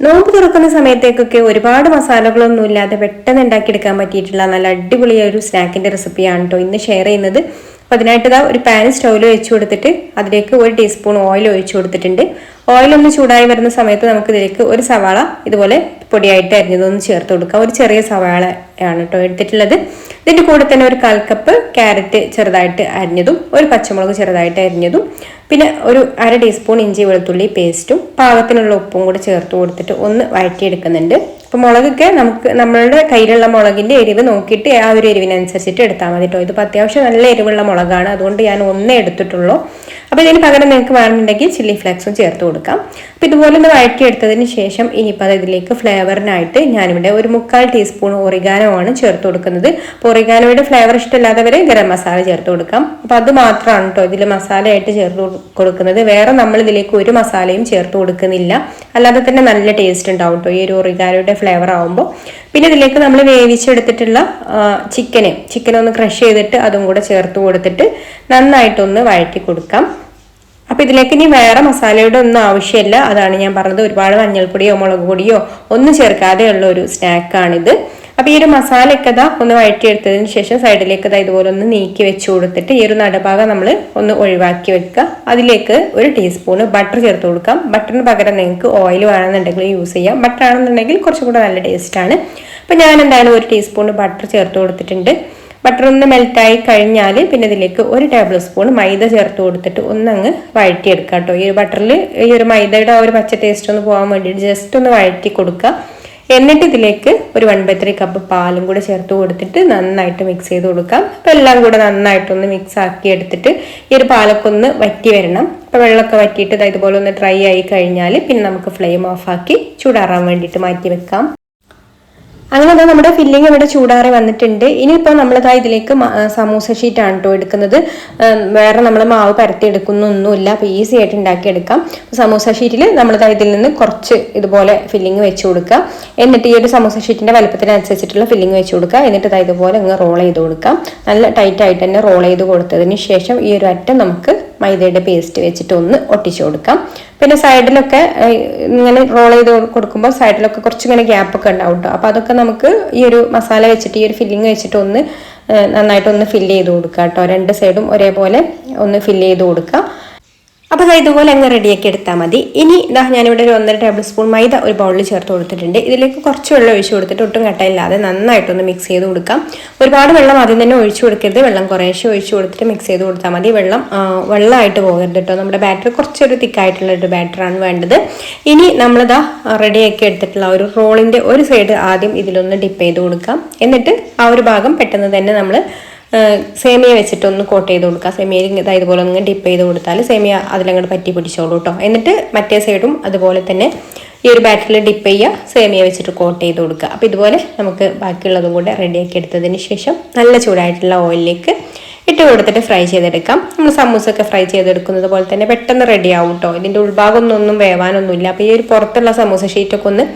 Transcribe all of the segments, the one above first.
നോമ്പ് തുറക്കുന്ന സമയത്തേക്കൊക്കെ ഒരുപാട് മസാലകളൊന്നും ഇല്ലാതെ പെട്ടെന്ന് ഉണ്ടാക്കിയെടുക്കാൻ പറ്റിയിട്ടുള്ള നല്ല അടിപൊളിയായ ഒരു സ്നാക്കിന്റെ റെസിപ്പിയാണ് കേട്ടോ ഇന്ന് ഷെയർ ചെയ്യുന്നത്. അപ്പോൾ അതിനായിട്ട് ഒരു പാൻ സ്റ്റൗവിൽ വെച്ച് കൊടുത്തിട്ട് അതിലേക്ക് 1 ടീസ്പൂൺ ഓയിൽ ഒഴിച്ചു കൊടുത്തിട്ടുണ്ട്. ഓയിൽ ഒന്ന് ചൂടായി വരുന്ന സമയത്ത് നമുക്ക് ഇതിലേക്ക് ഒരു സവാള ഇതുപോലെ പൊടിയായിട്ട് അരിഞ്ഞതൊന്ന് ചേർത്ത് കൊടുക്കാം. ഒരു ചെറിയ സവാള ആണ് കേട്ടോ എടുത്തിട്ടുള്ളത്. ഇതിന്റെ കൂടെ തന്നെ ഒരു 1/4 കപ്പ് ക്യാരറ്റ് ചെറുതായിട്ട് അരിഞ്ഞതും ഒരു പച്ചമുളക് ചെറുതായിട്ട് അരിഞ്ഞതും പിന്നെ ഒരു 1/2 ടീസ്പൂൺ ഇഞ്ചി വെളുത്തുള്ളി പേസ്റ്റും പാകത്തിനുള്ള ഉപ്പും കൂടെ ചേർത്ത് കൊടുത്തിട്ട് ഒന്ന് വഴറ്റിയെടുക്കുന്നുണ്ട്. അപ്പോൾ മുളകൊക്കെ നമ്മളുടെ കയ്യിലുള്ള മുളകിന്റെ എരിവ് നോക്കിയിട്ട് ആ ഒരു എരിവിനനുസരിച്ചിട്ട് എടുത്താൽ മതി കേട്ടോ. ഇതിപ്പോൾ അത്യാവശ്യം നല്ല എരിവുള്ള മുളകാണ്, അതുകൊണ്ട് ഞാൻ ഒന്നേ എടുത്തിട്ടുള്ളൂ. അപ്പോൾ ഇതിന് പകരം നിങ്ങൾക്ക് വേണമെന്നുണ്ടെങ്കിൽ ചില്ലി ഫ്ലേക്സും ചേർത്ത് കൊടുക്കാം. അപ്പോൾ ഇതുപോലെ ഒന്ന് വഴറ്റിയെടുത്തതിന് ശേഷം ഇനിയിപ്പോൾ ഇതിലേക്ക് ഫ്ലേവറിനായിട്ട് ഞാനിവിടെ ഒരു 1/4 ടീസ്പൂൺ ഒറിഗാനോ ആണ് ചേർത്ത് കൊടുക്കുന്നത്. അപ്പോൾ ഒറിഗാനോയുടെ ഫ്ലേവർ ഇഷ്ടമില്ലാത്തവർ ഗരം മസാല ചേർത്ത് കൊടുക്കാം. അപ്പോൾ അത് മാത്രമാണ് കേട്ടോ ഇതിൽ മസാലയായിട്ട് ചേർത്ത് കൊടുക്കുന്നത്. വേറെ നമ്മൾ ഇതിലേക്ക് ഒരു മസാലയും ചേർത്ത് കൊടുക്കുന്നില്ല. അല്ലാതെ തന്നെ നല്ല ടേസ്റ്റ് ഉണ്ടാവും കേട്ടോ ഈ ഒരു ഒറിഗാനോയുടെ ഫ്ലേവർ ആവുമ്പോൾ. പിന്നെ ഇതിലേക്ക് നമ്മൾ വേവിച്ചെടുത്തിട്ടുള്ള ചിക്കൻ ഒന്ന് ക്രഷ് ചെയ്തിട്ട് അതും കൂടെ ചേർത്ത് കൊടുത്തിട്ട് നന്നായിട്ടൊന്ന് വഴറ്റി കൊടുക്കാം. അപ്പൊ ഇതിലേക്ക് ഇനി വേറെ മസാലയുടെ ഒന്നും ആവശ്യമില്ല. അതാണ് ഞാൻ പറഞ്ഞത്, ഒരുപാട് മഞ്ഞൾപ്പൊടിയോ മുളക് പൊടിയോ ഒന്നും ചേർക്കാതെ ഉള്ള ഒരു സ്നാക്കാണിത്. അപ്പൊ ഈ ഒരു മസാലയൊക്കെ ഒന്ന് വഴറ്റിയെടുത്തതിന് ശേഷം സൈഡിലേക്ക് ഇതുപോലെ ഒന്ന് നീക്കി വെച്ച് കൊടുത്തിട്ട് ഈ ഒരു നടുഭാഗം നമ്മൾ ഒന്ന് ഒഴിവാക്കി വെക്കുക. അതിലേക്ക് 1 ടീസ്പൂൺ ബട്ടർ ചേർത്ത് കൊടുക്കാം. ബട്ടറിന് പകരം നിങ്ങൾക്ക് ഓയിൽ വേണമെന്നുണ്ടെങ്കിൽ യൂസ് ചെയ്യാം. ബട്ടർ ആണെന്നുണ്ടെങ്കിൽ കുറച്ചും കൂടെ നല്ല ടേസ്റ്റ് ആണ്. അപ്പൊ ഞാൻ എന്തായാലും 1 ടീസ്പൂൺ ബട്ടർ ചേർത്ത് കൊടുത്തിട്ടുണ്ട്. ബട്ടർ ഒന്ന് മെൽറ്റായി കഴിഞ്ഞാൽ പിന്നെ ഇതിലേക്ക് 1 ടേബിൾ സ്പൂൺ മൈദ ചേർത്ത് കൊടുത്തിട്ട് ഒന്നങ്ങ് വഴറ്റിയെടുക്കുക കേട്ടോ. ഈ ഒരു ബട്ടറിൽ ഈ ഒരു മൈദയുടെ ആ ഒരു പച്ച ടേസ്റ്റ് ഒന്ന് പോകാൻ വേണ്ടിയിട്ട് ജസ്റ്റ് ഒന്ന് വഴറ്റി കൊടുക്കുക. എന്നിട്ട് ഇതിലേക്ക് ഒരു 1/3 കപ്പ് പാലും കൂടെ ചേർത്ത് കൊടുത്തിട്ട് നന്നായിട്ട് മിക്സ് ചെയ്ത് കൊടുക്കാം. അപ്പം എല്ലാം കൂടെ നന്നായിട്ടൊന്ന് മിക്സ് ആക്കി എടുത്തിട്ട് ഈ ഒരു പാലൊക്കെ ഒന്ന് വറ്റി വരണം. അപ്പോൾ വെള്ളമൊക്കെ വറ്റിയിട്ട് ഇതുപോലെ ഒന്ന് ഡ്രൈ ആയി കഴിഞ്ഞാൽ പിന്നെ നമുക്ക് ഫ്ലെയിം ഓഫ് ആക്കി ചൂടാറാൻ വേണ്ടിയിട്ട് മാറ്റി വെക്കാം. അങ്ങനെ നമ്മുടെ ഫില്ലിങ് ഇവിടെ ചൂടാറി വന്നിട്ടുണ്ട്. ഇനിയിപ്പോൾ നമ്മളിതാ ഇതിലേക്ക് സമൂസ ഷീറ്റാണ് കേട്ടോ എടുക്കുന്നത്. വേറെ നമ്മൾ മാവ് പരത്തി എടുക്കുന്നൊന്നുമില്ല. അപ്പോൾ ഈസി ആയിട്ട് ഉണ്ടാക്കിയെടുക്കാം. സമൂസ ഷീറ്റിൽ നമ്മളിതാ ഇതിൽ നിന്ന് കുറച്ച് ഇതുപോലെ ഫില്ലിങ് വെച്ച് കൊടുക്കുക. എന്നിട്ട് ഈ ഒരു സമൂസ ഷീറ്റിന്റെ വലുപ്പത്തിനനുസരിച്ചിട്ടുള്ള ഫില്ലിങ് വെച്ച് കൊടുക്കുക. എന്നിട്ട് ഇതുപോലെ അങ്ങ് റോൾ ചെയ്ത് കൊടുക്കാം. നല്ല ടൈറ്റ് ആയിട്ട് തന്നെ റോൾ ചെയ്ത് കൊടുത്തതിന് ശേഷം ഈ ഒരു അറ്റം നമുക്ക് മൈദയുടെ പേസ്റ്റ് വെച്ചിട്ട് ഒന്ന് ഒട്ടിച്ചു കൊടുക്കാം. പിന്നെ സൈഡിലൊക്കെ ഇങ്ങനെ റോൾ ചെയ്ത് കൊടുക്കുമ്പോൾ സൈഡിലൊക്കെ കുറച്ചിങ്ങനെ ഗ്യാപ്പൊക്കെ ഉണ്ടാവും കേട്ടോ. അപ്പോൾ അതൊക്കെ നമുക്ക് ഈ ഒരു മസാല വെച്ചിട്ട് ഈ ഒരു ഫില്ലിങ് വെച്ചിട്ട് ഒന്ന് നന്നായിട്ടൊന്ന് ഫില്ല് ചെയ്ത് കൊടുക്കുക കേട്ടോ. 2 സൈഡും ഒരേപോലെ ഒന്ന് ഫില്ല് ചെയ്ത് കൊടുക്കുക. അപ്പോൾ ഇതുപോലെ അങ്ങ് റെഡിയാക്കി എടുത്താൽ മതി. ഇനി ഞാനിവിടെ ഒരു 1.5 ടേബിൾ സ്പൂൺ മൈദ ഒരു ബൗളിൽ ചേർത്ത് കൊടുത്തിട്ടുണ്ട്. ഇതിലേക്ക് കുറച്ച് വെള്ളം ഒഴിച്ചു കൊടുത്തിട്ട് ഒട്ടും കട്ടയില്ലാതെ നന്നായിട്ടൊന്ന് മിക്സ് ചെയ്ത് കൊടുക്കാം. ഒരുപാട് വെള്ളം ആദ്യം തന്നെ ഒഴിച്ചു കൊടുക്കരുത്. വെള്ളം കുറേശ്ശെ ഒഴിച്ചു കൊടുത്തിട്ട് മിക്സ് ചെയ്ത് കൊടുത്താൽ മതി. വെള്ളമായിട്ട് പോകരുത് കേട്ടോ. നമ്മുടെ ബാറ്റർ കുറച്ചൊരു തിക്കായിട്ടുള്ള ഒരു ബാറ്ററാണ് വേണ്ടത്. ഇനി നമ്മളിതാ റെഡിയാക്കി എടുത്തിട്ടുള്ള ഒരു റോളിൻ്റെ ഒരു സൈഡ് ആദ്യം ഇതിലൊന്ന് ഡിപ്പ് ചെയ്ത് കൊടുക്കാം. എന്നിട്ട് ആ ഒരു ഭാഗം പെട്ടെന്ന് തന്നെ നമ്മൾ സേമിയ വെച്ചിട്ടൊന്ന് കോട്ട് ചെയ്ത് കൊടുക്കുക. സേമിയയിൽ ഇതുപോലെ ഒന്ന് ഡിപ്പ് ചെയ്ത് കൊടുത്താൽ സേമിയ അതിലങ്ങോട്ട് പറ്റി പിടിച്ചോളൂ കേട്ടോ. എന്നിട്ട് മറ്റേ സൈഡും അതുപോലെ തന്നെ ഈ ഒരു ബാറ്ററിൽ ഡിപ്പ് ചെയ്യുക, സേമിയ വെച്ചിട്ട് കോട്ട് ചെയ്ത് കൊടുക്കുക. അപ്പോൾ ഇതുപോലെ നമുക്ക് ബാക്കിയുള്ളതും കൂടെ റെഡിയാക്കി എടുത്തതിന് ശേഷം നല്ല ചൂടായിട്ടുള്ള ഓയിലിലേക്ക് ഇട്ട് കൊടുത്തിട്ട് ഫ്രൈ ചെയ്തെടുക്കാം. നമ്മൾ സമൂസൊക്കെ ഫ്രൈ ചെയ്തെടുക്കുന്നത് പോലെ തന്നെ പെട്ടെന്ന് റെഡി ആവും കേട്ടോ. ഇതിൻ്റെ ഉൾഭാഗം ഒന്നും വേവാനൊന്നുമില്ല. അപ്പോൾ ഈ ഒരു പുറത്തുള്ള സമൂസ ഷീറ്റൊക്കെ ഒന്ന്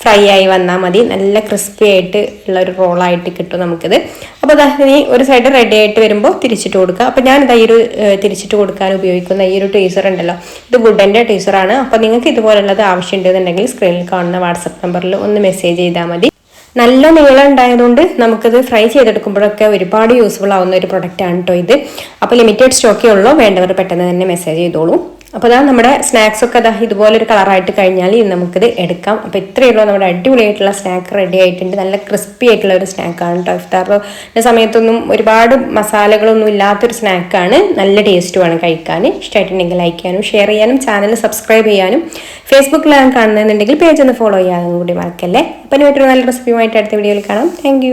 ഫ്രൈ ആയി വന്നാൽ മതി. നല്ല ക്രിസ്പി ആയിട്ട് ഉള്ള ഒരു റോളായിട്ട് കിട്ടും നമുക്കിത്. അപ്പോൾ ഇനി ഒരു സൈഡ് റെഡി ആയിട്ട് വരുമ്പോൾ തിരിച്ചിട്ട് കൊടുക്കുക. അപ്പോൾ ഞാനിതാ ഈ ഒരു തിരിച്ചിട്ട് കൊടുക്കാൻ ഉപയോഗിക്കുന്ന ഈ ഒരു ടീസർ ഉണ്ടല്ലോ, ഇത് വുഡൻ്റെ ടീസറാണ്. അപ്പോൾ നിങ്ങൾക്ക് ഇതുപോലുള്ളത് ആവശ്യമുണ്ടെന്നുണ്ടെങ്കിൽ സ്ക്രീനിൽ കാണുന്ന വാട്സപ്പ് നമ്പറിൽ ഒന്ന് മെസ്സേജ് ചെയ്താൽ മതി. നല്ല നീളം ഉണ്ടായതുകൊണ്ട് നമുക്കിത് ഫ്രൈ ചെയ്തെടുക്കുമ്പോഴൊക്കെ ഒരുപാട് യൂസ്ഫുൾ ആവുന്ന ഒരു പ്രൊഡക്റ്റാണ് കേട്ടോ ഇത്. അപ്പോൾ ലിമിറ്റഡ് സ്റ്റോക്കേ ഉള്ളൂ, വേണ്ടവർ പെട്ടെന്ന് തന്നെ മെസ്സേജ് ചെയ്തോളൂ. അപ്പോൾ നമ്മുടെ സ്നാക്സ് ഒക്കെ ഇതുപോലൊരു കളറായിട്ട് കഴിഞ്ഞാൽ നമുക്കിത് എടുക്കാം. അപ്പോൾ ഇത്രയേ ഉള്ളൂ, നമ്മുടെ അടിപൊളിയായിട്ടുള്ള സ്നാക്ക് റെഡി ആയിട്ടുണ്ട്. നല്ല ക്രിസ്പി ആയിട്ടുള്ള ഒരു സ്നാക്കാണ് കേട്ടോ. ഇഫ്താറിൻ്റെ സമയത്തൊന്നും ഒരുപാട് മസാലകളൊന്നും ഇല്ലാത്തൊരു സ്നാക്കാണ്. നല്ല ടേസ്റ്റുമാണ് കഴിക്കാൻ. ഇഷ്ടമായിട്ടുണ്ടെങ്കിൽ ലൈക്ക് ചെയ്യാനും ഷെയർ ചെയ്യാനും ചാനൽ സബ്സ്ക്രൈബ് ചെയ്യാനും ഫേസ്ബുക്കിലാണ് കാണുന്നതെന്നുണ്ടെങ്കിൽ പേജ് ഒന്ന് ഫോളോ ചെയ്യാനും കൂടി മറക്കല്ലേ. അപ്പം ഇനി മറ്റൊരു നല്ല റെസിപ്പിയുമായിട്ട് അടുത്ത വീഡിയോയിൽ കാണാം. താങ്ക്